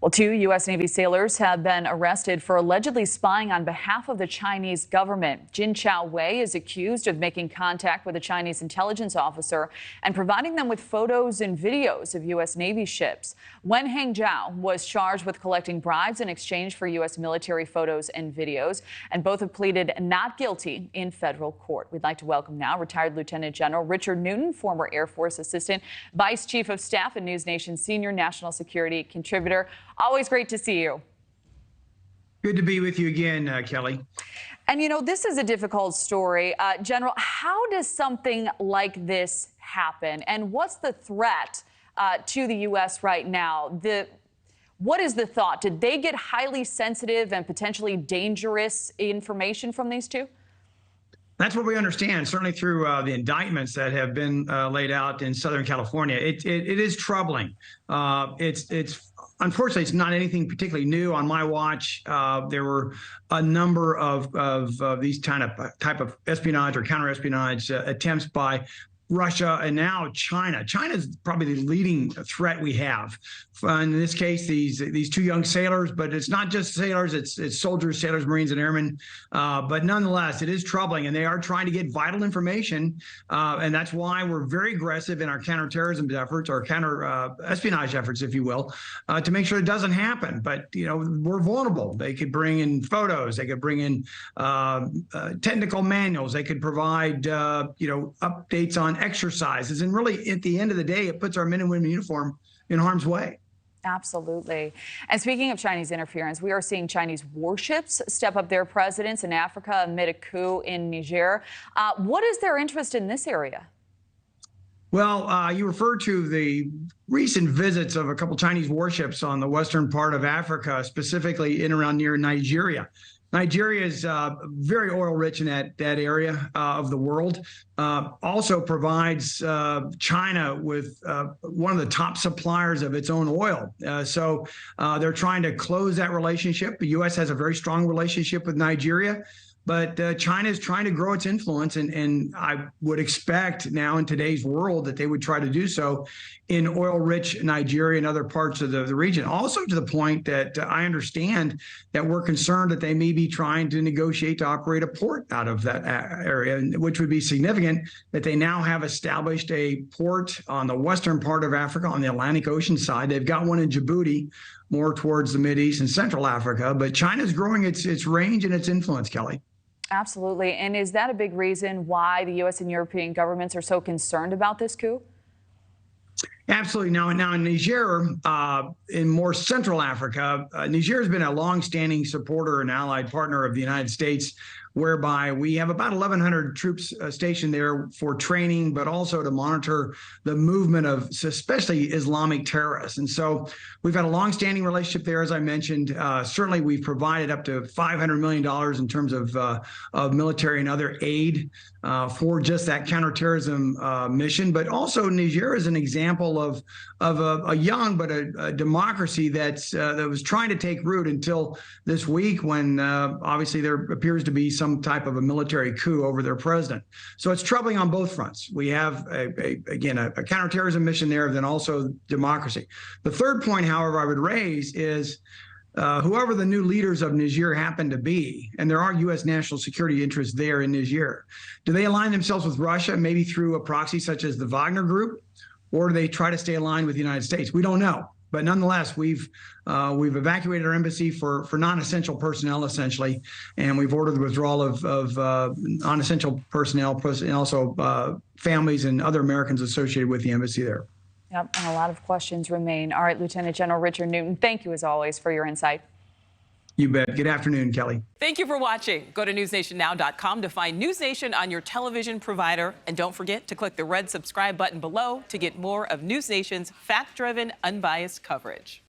Well, 2 U.S. Navy sailors have been arrested for allegedly spying on behalf of the Chinese government. Jin Chao Wei is accused of making contact with a Chinese intelligence officer and providing them with photos and videos of U.S. Navy ships. Wen Hangzhou was charged with collecting bribes in exchange for U.S. military photos and videos, and both have pleaded not guilty in federal court. We'd like to welcome now retired Lieutenant General Richard Newton, former Air Force Assistant Vice Chief of Staff and NewsNation Senior National Security Contributor. Always great to see you. Good to be with you again, Kelly. And you know, this is a difficult story. General, how does something like this happen? And what's the threat to the U.S. right now? What is the thought? Did they get highly sensitive and potentially dangerous information from these two? That's what we understand, certainly through the indictments that have been laid out in Southern California. It is troubling. Unfortunately, it's not anything particularly new on my watch. There were a number of these type of espionage or counter-espionage attempts by Russia and now China. China is probably the leading threat we have. In this case, these two young sailors, but it's not just sailors, it's soldiers, sailors, Marines, and airmen. But nonetheless, it is troubling, and they are trying to get vital information. And that's why we're very aggressive in our counterterrorism efforts, or counter-espionage efforts, if you will, to make sure it doesn't happen. But, you know, we're vulnerable. They could bring in photos. They could bring in technical manuals. They could provide, updates on exercises. And really, at the end of the day, it puts our men and women in uniform in harm's way. Absolutely. And speaking of Chinese interference, we are seeing Chinese warships step up their presence in Africa amid a coup in Niger. What is their interest in this area? Well, you referred to the recent visits of a couple Chinese warships on the western part of Africa, specifically in around near Nigeria. Nigeria is very oil-rich in that area of the world. Also provides China with one of the top suppliers of its own oil. So they're trying to close that relationship. The U.S. has a very strong relationship with Nigeria, but China is trying to grow its influence, and I would expect now in today's world that they would try to do so in oil-rich Nigeria and other parts of the region. Also to the point that I understand that we're concerned that they may be trying to negotiate to operate a port out of that area, which would be significant that they now have established a port on the western part of Africa on the Atlantic Ocean side. They've got one in Djibouti, more towards the Mideast and Central Africa, but China's growing its range and its influence, Kelly. Absolutely. And is that a big reason why the U.S. and European governments are so concerned about this coup? Absolutely. Now in Niger, in more Central Africa, Niger has been a longstanding supporter and allied partner of the United States, whereby we have about 1,100 troops stationed there for training, but also to monitor the movement of especially Islamic terrorists. And so we've had a longstanding relationship there, as I mentioned. Certainly, we've provided up to $500 million in terms of military and other aid for just that counterterrorism mission. But also, Niger is an example of a young but a democracy that was trying to take root until this week, when obviously there appears to be some type of a military coup over their president. So it's troubling on both fronts. We have, again, a counterterrorism mission there, then also democracy. The third point, however, I would raise is whoever the new leaders of Niger happen to be, and there are U.S. national security interests there in Niger, do they align themselves with Russia, maybe through a proxy such as the Wagner Group, or do they try to stay aligned with the United States? We don't know. But nonetheless, we've evacuated our embassy for non-essential personnel, essentially, and we've ordered the withdrawal of non-essential personnel and also families and other Americans associated with the embassy there. Yep, and a lot of questions remain. All right, Lieutenant General Richard Newton, thank you as always for your insight. You bet. Good afternoon, Kelly. Thank you for watching. Go to newsnationnow.com to find NewsNation on your television provider. And don't forget to click the red subscribe button below to get more of NewsNation's fact-driven, unbiased coverage.